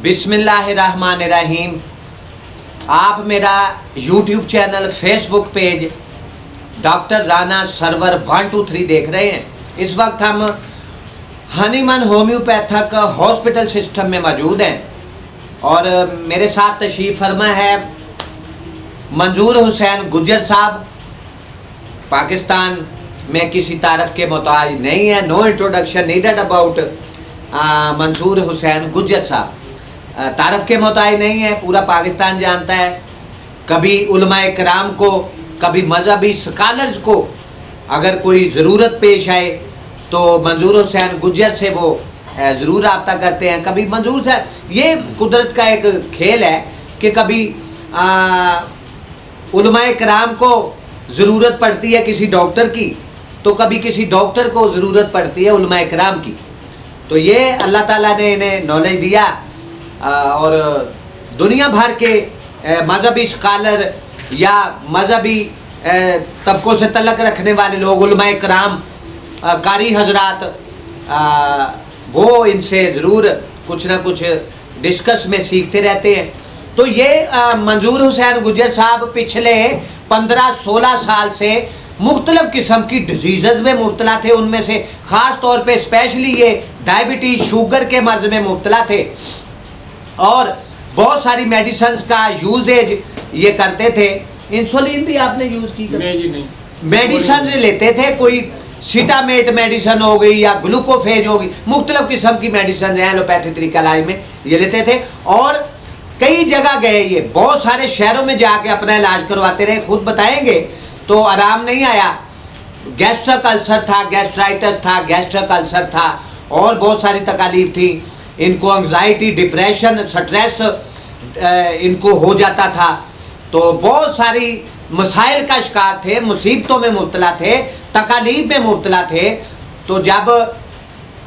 बिस्मिल्लाहिर्रहमानिर्रहीम। आप मेरा YouTube channel, Facebook page doctor Rana Sarwar 123 देख रहे हैं। इस वक्त हम हनीमन होम्योपैथिक हॉस्पिटल सिस्टम में मौजूद हैं और मेरे साथ तशरीफ़ फरमा है मंजूर हुसैन गुज्जर साहब। पाकिस्तान में किसी तारफ़ के मोहताज नहीं है। नो इंट्रोडक्शन नीडेड अबाउट मंजूर हुसैन गुज्जर साहब। तारफ़ के मोहताज नहीं है, पूरा पाकिस्तान जानता है। कभी उलमाए कराम को, कभी मजहबी स्कॉलर्स को अगर कोई ज़रूरत पेश आए तो मंजूर हुसैन गुज्जर से वो ज़रूर रब्ता करते हैं। कभी मंजूर से, ये कुदरत का एक खेल है कि कभी उलमाए कराम को ज़रूरत पड़ती है किसी डॉक्टर की, तो कभी किसी डॉक्टर को ज़रूरत पड़ती है उलमाए कराम की। तो ये अल्लाह ताला ने इन्हें नॉलेज दिया और दुनिया भर के मजहबी स्कॉलर या मजहबी तबकों से तल्लक रखने वाले लोग, उलमाए कराम, कारी हजरात, वो इनसे ज़रूर कुछ ना कुछ डिस्कस में सीखते रहते हैं। तो ये मंजूर हुसैन गुज्जर साहब पिछले 15-16 साल से मुख्तलिफ़ किस्म की डिजीज़ में मुब्तला थे। उनमें से ख़ास तौर पे स्पेशली ये डायबिटीज़, शुगर के मर्ज़ में मुब्तला थे और बहुत सारी मेडिसिन्स का यूजेज ये करते थे। इंसुलिन भी आपने यूज़ की? नहीं जी नहीं। मेडिसिन लेते थे, कोई सीटामेट मेडिसिन हो गई या ग्लूकोफेज हो गई, मुख्तलिफ़ किस्म की मेडिसिन हैं एलोपैथी तरीका इलाज में ये लेते थे। और कई जगह गए, ये बहुत सारे शहरों में जाके अपना इलाज करवाते रहे। खुद बताएंगे तो आराम नहीं आया। गैस्ट्रिक अल्सर था, गैस्ट्राइटिस था, गैस्ट्रिक अल्सर था और बहुत सारी तकालीफ थी। इनको एंग्जाइटी, डिप्रेशन, स्ट्रेस इनको हो जाता था। तो बहुत सारी मसाइल का शिकार थे, मुसीबतों में मुब्तला थे, तकालीफ में मुब्तला थे। तो जब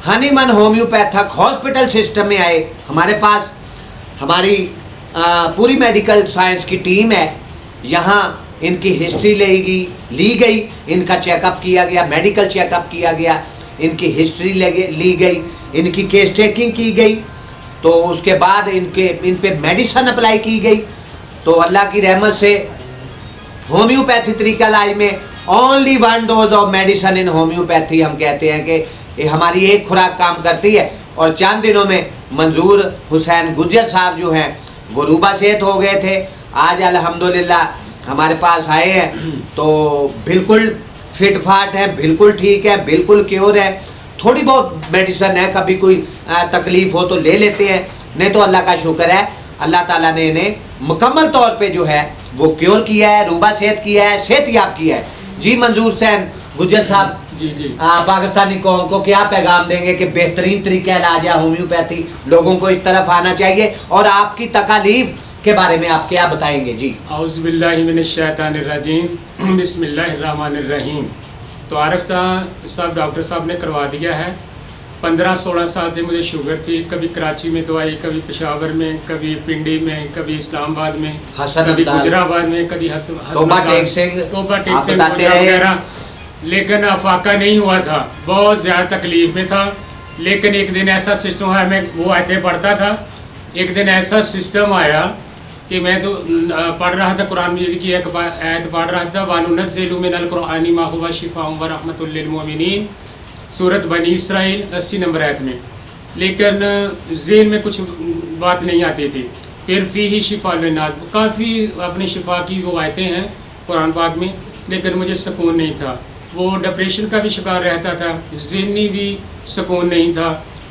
हनीमन होम्योपैथिक हॉस्पिटल सिस्टम में आए, हमारे पास हमारी पूरी मेडिकल साइंस की टीम है। यहाँ इनकी हिस्ट्री ली गई, इनका चेकअप किया गया, मेडिकल चेकअप किया गया, इनकी हिस्ट्री ली गई, इनकी केस टेकिंग की गई। तो उसके बाद इन पे मेडिसिन अप्लाई की गई। तो अल्लाह की रहमत से होम्योपैथी तरीका इलाज में only 1 dose of medicine in homeopathy, हम कहते हैं कि ये हमारी एक खुराक काम करती है। और चंद दिनों में मंजूर हुसैन गुज्जर साहब जो हैं वो रूबा सेहत हो गए थे। आज अल्हम्दुलिल्लाह हमारे पास आए हैं तो बिल्कुल फिट फाट है, बिल्कुल ठीक है, बिल्कुल क्योर है। थोड़ी बहुत मेडिसिन है, कभी कोई तकलीफ़ हो तो ले लेते हैं, नहीं तो अल्लाह का शुक्र है, अल्लाह ताला ने इन्हें मुकम्मल तौर पे जो है वो क्योर किया है, रूबा सेहत किया है, सेहतयाब किया है। जी मंजूर हुसैन गुज्जर साहब, जी जी पाकिस्तानी कौम को क्या पैगाम देंगे कि बेहतरीन तरीका इलाज है होम्योपैथी, लोगों को इस तरफ आना चाहिए, और आपकी तकालीफ के बारे में आप क्या बताएंगे? जी औज़ु बिल्लाहि मिनश शैतानिर्रजीम, बिस्मिल्लाहिर्रहमानिर्रहीम। तो आरफ्ता साहब डॉक्टर साहब ने करवा दिया है। 15-16 साल से मुझे शुगर थी। कभी कराची में दवाई, कभी पेशावर में, कभी पिंडी में, कभी इस्लामाबाद में, कभी गुजराबाद में, कभी वगैरह, लेकिन अफाका नहीं हुआ था। बहुत ज़्यादा तकलीफ में था। लेकिन एक दिन ऐसा सिस्टम है, मैं वो आयतें पढ़ता था, एक दिन ऐसा सिस्टम आया कि मैं तो पढ़ रहा था, कुरान मजीद की एक आयत पढ़ रहा था, वनुनज़्ज़िलु मिनल कुरआनि मा हुवा शिफ़ाउन व रहमतुल लिल मोमिनीन, सूरत बनी इसराइल 80 नंबर आयत में। लेकिन ज़हन में कुछ बात नहीं आती थी। फिर फ़ीही शिफ़ा लिन्नास, काफ़ी अपनी शिफा की वो आयतें हैं कुरान पाक में, लेकिन मुझे सुकून नहीं था। वो डिप्रेशन का भी शिकार रहता था, ज़हनी भी सुकून नहीं था,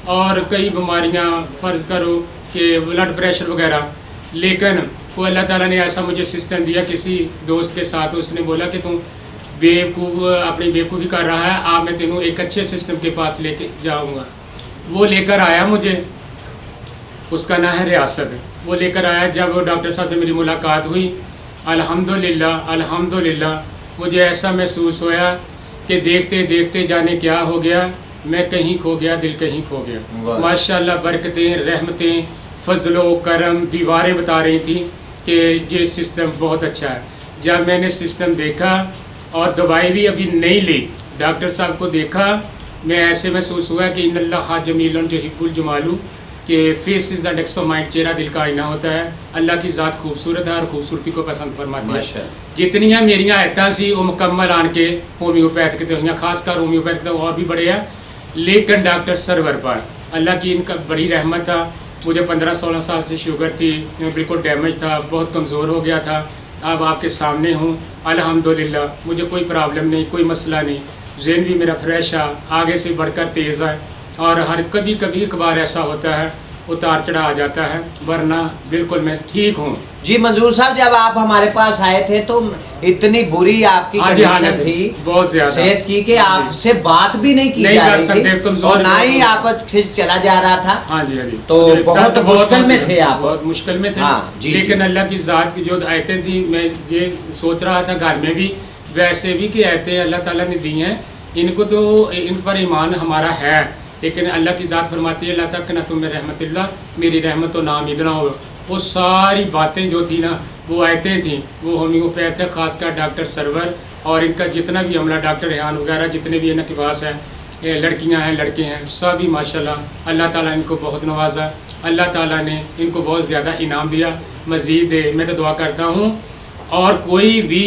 और कई बीमारियां, फ़र्ज़ करो कि ब्लड प्रेशर वगैरह। लेकिन वो अल्लाह ताला ने ऐसा मुझे सिस्टम दिया, किसी दोस्त के साथ उसने बोला कि तुम अपनी बेवकूफ़ी कर रहा है, आप मैं तेनों एक अच्छे सिस्टम के पास लेके जाऊंगा। वो लेकर आया मुझे, उसका नाम है रियासत। वो लेकर आया। जब डॉक्टर साहब से मेरी मुलाकात हुई, अल्हम्दुलिल्लाह मुझे ऐसा महसूस होया कि देखते देखते जाने क्या हो गया, मैं कहीं खो गया, दिल कहीं खो गया। माशाल्लाह बरकतें, रहमतें, फजलो करम, दीवारें बता रही थी कि ये सिस्टम बहुत अच्छा है। जब मैंने सिस्टम देखा और दवाई भी अभी नहीं ली, डॉक्टर साहब को देखा, मैं ऐसे महसूस हुआ कि इन्नल्लाह जमीलुन युहिब्बुल जमालू, कि face is the index of mind, चेहरा दिल का आईना होता है। अल्लाह की ज़ात खूबसूरत है और खूबसूरती को पसंद फरमाती है। जितनियाँ मेरियाँ आयतां सी वो मुकम्मल आन के होम्योपैथ के हुई, खासकर होम्योपैथ के और भी बड़े हैं, लेकिन डॉक्टर सरवर पर अल्लाह की इनका बड़ी रहमत था। मुझे 15-16 साल से शुगर थी, मैं बिल्कुल डैमेज था, बहुत कमज़ोर हो गया था। अब आपके सामने हूँ अल्हम्दुलिल्लाह, मुझे कोई प्रॉब्लम नहीं, कोई मसला नहीं, ज़हन भी मेरा फ्रेश है, आगे से बढ़कर तेज़ है। और हर कभी कभी एक बार ऐसा होता है उतार चढ़ा आ जाता है, वरना बिल्कुल मैं ठीक हूँ। जी मंजूर साहब, जब आप हमारे पास आए थे तो इतनी बुरी आपकी कंडीशन थी बहुत ज्यादा सेहत की कि आपसे बात भी नहीं की जा रही थी और ना ही आप से चला जा रहा था। हाँ जी, हाँ जी, तो बहुत मुश्किल में थे आप, बहुत मुश्किल में थे। हाँ, जी, लेकिन जी। अल्लाह की ज़ात की जो आयतें थी, मैं ये सोच रहा था घर में भी वैसे भी कि आयतें अल्लाह ताला ने दी हैं, इनको तो इन पर ईमान हमारा है, लेकिन अल्लाह की ज़ात फरमाती है ला तकना तुम रहमतिल्लाह, मेरी रहमत तो नाउमीद ना हो। वो सारी बातें जो थी ना, वो आयतें थी, वो होम्योपैथ है, ख़ासकर डॉक्टर सरवर और इनका जितना भी अमला, डॉक्टर रेहान वगैरह जितने भी इनके पास हैं, लड़कियां हैं लड़के हैं, सभी माशाल्लाह अल्लाह ताला इनको बहुत नवाजा, अल्लाह ताला ने इनको बहुत ज़्यादा इनाम दिया, मज़ीद दे। मैं तो दुआ करता हूँ और कोई भी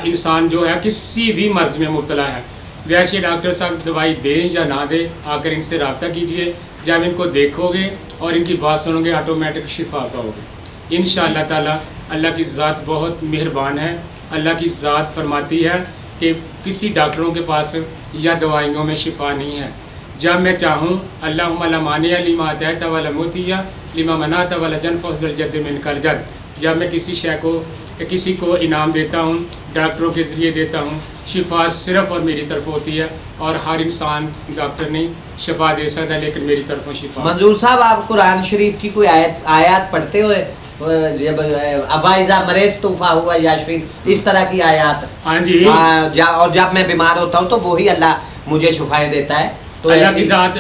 इंसान जो है किसी भी मर्ज़ में मुब्तला है, वैसे डॉक्टर साहब दवाई दें या ना दें, आकर इनसे रब्ता कीजिए। जब इनको देखोगे और इनकी बात सुनोगे ऑटोमेटिक शिफा पाओगे इंशाअल्लाह ताला। अल्लाह की ज़ात बहुत मेहरबान है। अल्लाह की ज़ात फरमाती है कि किसी डॉक्टरों के पास या दवाइयों में शिफा नहीं है। जब मैं चाहूँ अल्लाहुम्मा ला मानिया लिमा अतैता वला मुतिया लिमा मनाता वला जनफुल जद मिनकल जद। जब मैं किसी शय को किसी को इनाम देता हूँ, डॉक्टरों के ज़रिए देता हूँ, शिफा सिर्फ़ और मेरी तरफ होती है और हर इंसान डॉक्टर नहीं शिफा दे सकता है, लेकिन मेरी तरफों शिफा। मंजूर साहब, आप कुरान शरीफ की कोई आयत पढ़ते हुए जब अवाइजा मरेज तूफा हुआ याशफीन, इस तरह की आयत? हाँ जी। और जब मैं बीमार होता हूँ तो वही अल्लाह मुझे शिफाएं देता है। तो अल्लाह की ज़ात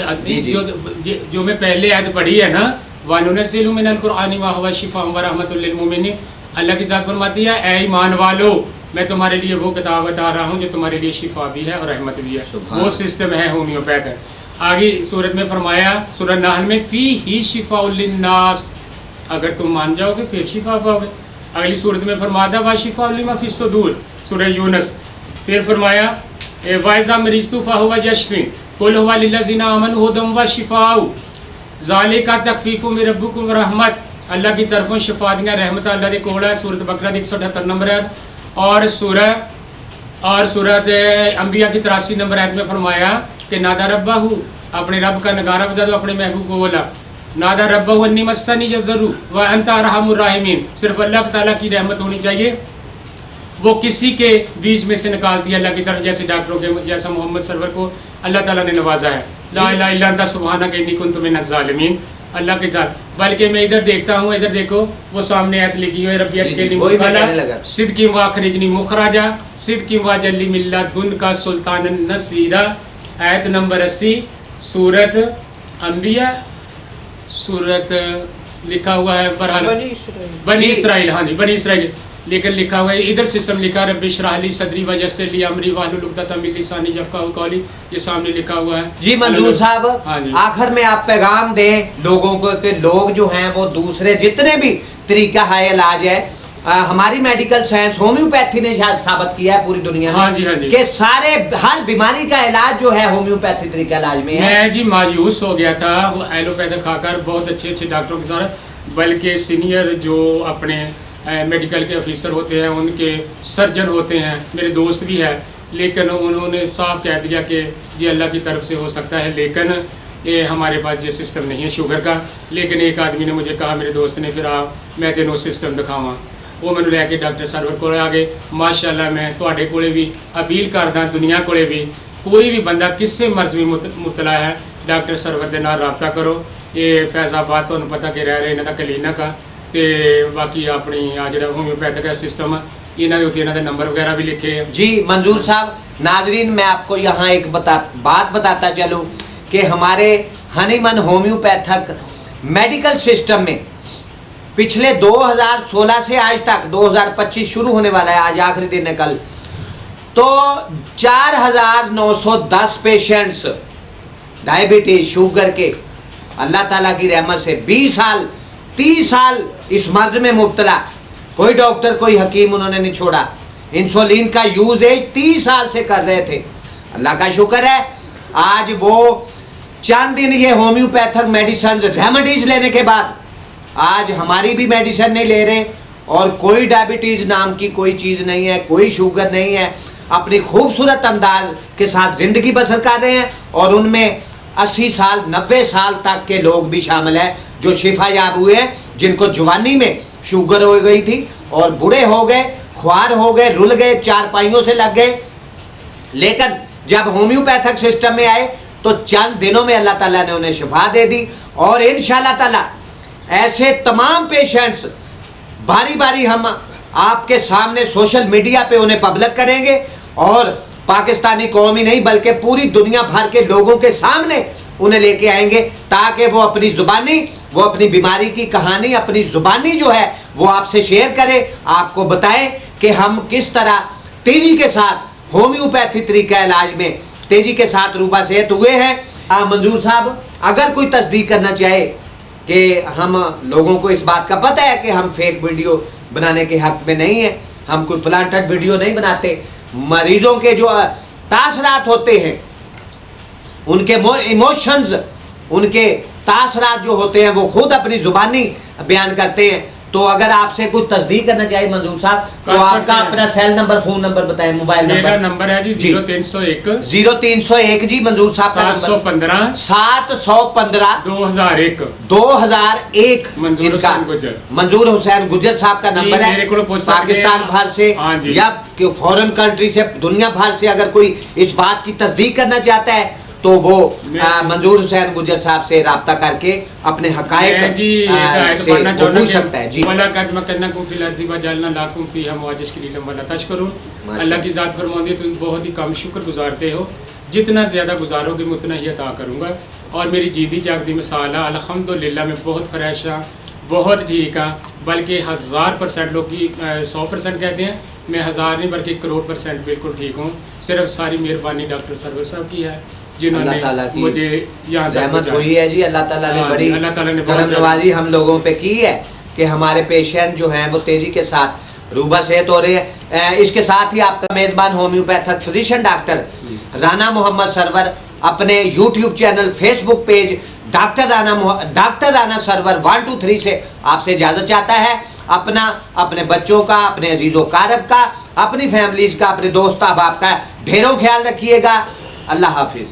जो मैं पहले आयत पढ़ी है ना, वनुनज़्ज़िलु मिनल कुरआनि मा हुवा शिफ़ाउन व रहमतुल लिल मुमिनीन, अल्लाह की ज़ात फरमाती है ऐ ईमान वालो, मैं तुम्हारे लिए वो किताब बता रहा हूँ जो तुम्हारे लिए शिफा भी है और रहमत भी है। वो सिस्टम है होम्योपैथ है। आगे सूरत में फरमाया सूरह नहल में फ़ी ही शिफ़ाउल लिन्नास, अगर तुम मान जाओगे फिर शिफा पाओगे। अगली सूरत में फरमाया वा शिफ़ाउल लिमा फ़िस सुदूर, सूरह यूनुस। फिर फरमाया वाइज़ा मरीज़तु फ़हुवा यशफ़ीन कुल हुवा लिल्लज़ीना आमनु हुदम व शिफ़ाउ ज़ालिका तख़फ़ीफ़ु मिन रब्बिकुम व रहमत। अल्लाह की तरफों शिफा दियाँ रहमत अल्लाह दे कोल है। सूरत बकरा 178 नंबर है और सूरत अंबिया की 83 नंबर आयत में फरमाया कि नादा रब्बाहू, अपने रब का नगारा बजा दो, अपने महबूब को बोला नादा रब्बाहू अन्नी मस्सनी जज़्ज़रू व अंता अरहमुर राहिमीन। सिर्फ अल्लाह ताला की रहमत होनी चाहिए, वो किसी के बीच में से निकालती है अल्लाह की तरफ, जैसे डॉक्टरों के जैसा मोहम्मद सरवर को अल्लाह ताला ने नवाजा है। ला इलाहा इल्ला अंता सुब्हानक इन्नी कुन्तु मिनज़ ज़ालिमीन। अल्लाह के साथ, बल्कि मैं इधर देखता हूँ, इधर देखो वो सामने आयत लिखी हुई है रब्बियत सिद्की व अखरिजनी मुखराजा सिद्की व जल्ली मिल्लदुन का सुल्तान नसीरा। आयत नंबर 80 सूरत अंबिया, सूरत लिखा हुआ है बनी इसराइल। हाँ जी, बनी इसराइल लेकर लिखा हुआ है, इधर सिस्टम लिखा है रब्बि इश्रह ली सदरी वयस्सिर ली अमरी वाहलुल उक़दतम मिन लिसानी यफ़क़हू क़ौली, ये सामने लिखा हुआ है। जी मंजूर साहब, हाँ जी, आखिर में आप पैगाम दें लोगों को कि लोग जो हैं वो दूसरे जितने भी तरीका है इलाज है, हमारी मेडिकल साइंस होम्योपैथी ने साबित किया है पूरी दुनिया में। हाँ जी, हाँ जी, कि सारे हर बीमारी का इलाज जो है होम्योपैथी तरीका इलाज में है। मैं जी मायूस हो गया था वो एलोपैथी खाकर, बहुत अच्छे अच्छे डॉक्टरों के साथ, बल्कि सीनियर जो अपने मेडिकल के ऑफिसर होते हैं, उनके सर्जन होते हैं, मेरे दोस्त भी है, लेकिन उन्होंने साफ कह दिया कि जी अल्लाह की तरफ से हो सकता है, लेकिन ये हमारे पास ये सिस्टम नहीं है शुगर का। लेकिन एक आदमी ने मुझे कहा, मेरे दोस्त ने, फिर आप मैं तेनों सिस्टम दिखावा, वो मैंने लैके डॉक्टर सरवर को आ गए। माशाल्लाह मैं तुहाडे कोले भी अपील करदा, दुनिया कोले भी, कोई भी बंदा किसी मर्ज में मुबतला है, डॉक्टर सरवर के नाल रब्ता करो। ये फैज़ाबाद तुहानूं पता कि रह रहे इन्हां दा क्लीनिक आ, ते बाकी अपनी आ जिहड़ा होम्योपैथिक सिस्टम है, इन्हां दे उत्ते इन्हां दे नंबर वगैरह भी लिखे हैं। जी मंजूर साहब, नाजरीन मैं आपको यहाँ एक बात बताता चलूँ कि हमारे हनीमन होम्योपैथिक मेडिकल सिस्टम में पिछले 2016 से आज तक 2025 शुरू होने वाला है, आज आखिरी दिन है कल, तो 4910 पेशेंट्स डायबिटीज शुगर के अल्लाह ताला की रहमत से 20 साल 30 साल इस मर्ज में मुब्तला, कोई डॉक्टर कोई हकीम उन्होंने नहीं छोड़ा। इंसुलिन का यूजेज 30 साल से कर रहे थे। अल्लाह का शुक्र है आज वो चंद दिन ये होम्योपैथिक मेडिसिन रेमेडीज लेने के बाद आज हमारी भी मेडिसिन नहीं ले रहे और कोई डायबिटीज़ नाम की कोई चीज़ नहीं है, कोई शुगर नहीं है, अपनी खूबसूरत अंदाज के साथ ज़िंदगी बसर कर रहे हैं। और उनमें 80 साल 90 साल तक के लोग भी शामिल हैं जो शिफा याब हुए हैं, जिनको जवानी में शुगर हो गई थी और बूढ़े हो गए, ख्वार हो गए, रुल गए, चारपाइयों से लग गए। लेकिन जब होम्योपैथिक सिस्टम में आए तो चंद दिनों में अल्लाह ताला ने उन्हें शिफा दे दी। और इंशाअल्लाह ताला ऐसे तमाम पेशेंट्स बारी बारी हम आपके सामने सोशल मीडिया पे उन्हें पब्लिक करेंगे और पाकिस्तानी कौम ही नहीं बल्कि पूरी दुनिया भर के लोगों के सामने उन्हें लेके आएंगे, ताकि वो अपनी ज़ुबानी, वो अपनी बीमारी की कहानी अपनी ज़ुबानी जो है वो आपसे शेयर करें, आपको बताएं कि हम किस तरह तेज़ी के साथ होम्योपैथी तरीका इलाज में तेज़ी के साथ रूबा सेहत हुए हैं। मंजूर साहब, अगर कोई तस्दीक करना चाहे कि हम लोगों को इस बात का पता है कि हम फेक वीडियो बनाने के हक में नहीं है, हम कोई प्लांटेड वीडियो नहीं बनाते, मरीजों के जो तासरात होते हैं, उनके इमोशंस, उनके तासरात जो होते हैं वो खुद अपनी ज़ुबानी बयान करते हैं। तो अगर आपसे कुछ तस्दीक करना चाहिए मंजूर साहब तो आपका अपना सेल नंबर, फ़ोन नंबर बताएं, मोबाइल नंबर। मेरा नंबर है जी 0301 जी मंजूर साहब का 715 2001 मंजूर हुसैन गुज्जर साहब का नंबर है। पाकिस्तान भर से या फॉरेन कंट्री से, दुनिया भर से अगर कोई इस बात की तस्दीक करना चाहता है तो वो मंजूर हुसैन गुज्जर साहब से रब्ता करके अपने हकायक से पूछ सकता है। जी अल्लाह की ज़ात फरमाती है तुम बहुत ही कम शुक्र गुजारते हो, जितना ज़्यादा गुजारोगे मैं उतना ही अता करूँगा। और मेरी जीदी जागदी मिसाल है, अल्हम्दुलिल्लाह मैं बहुत फ्रेश हाँ, बहुत ठीक हाँ, बल्कि 1000% लोग की 100% कहते हैं, मैं 1000 नहीं बल्कि 1,00,00,000% बिल्कुल ठीक हूँ। सिर्फ सारी मेहरबानी डॉक्टर सरवर साहब की है जिन्होंने मुझे यहाँ रहमत हुई है जी। अल्लाह ताला ने बड़ी करम नवाजी हम लोगों पे की है कि हमारे पेशेंट जो हैं वो तेज़ी के साथ रूबा सेहत हो रहे हैं। इसके साथ ही आपका मेज़बान homeopathic physician doctor Rana Mohammad Sarwar अपने YouTube channel, Facebook page doctor Rana Sarwar 123 से आपसे इजाज़त चाहता है। अपना, अपने बच्चों का, अपने अजीज़ो कारब का, अपनी फैमिलीज़ का, अपने दोस्त अहबाब का ढेरों ख्याल रखिएगा। अल्लाह हाफिज़।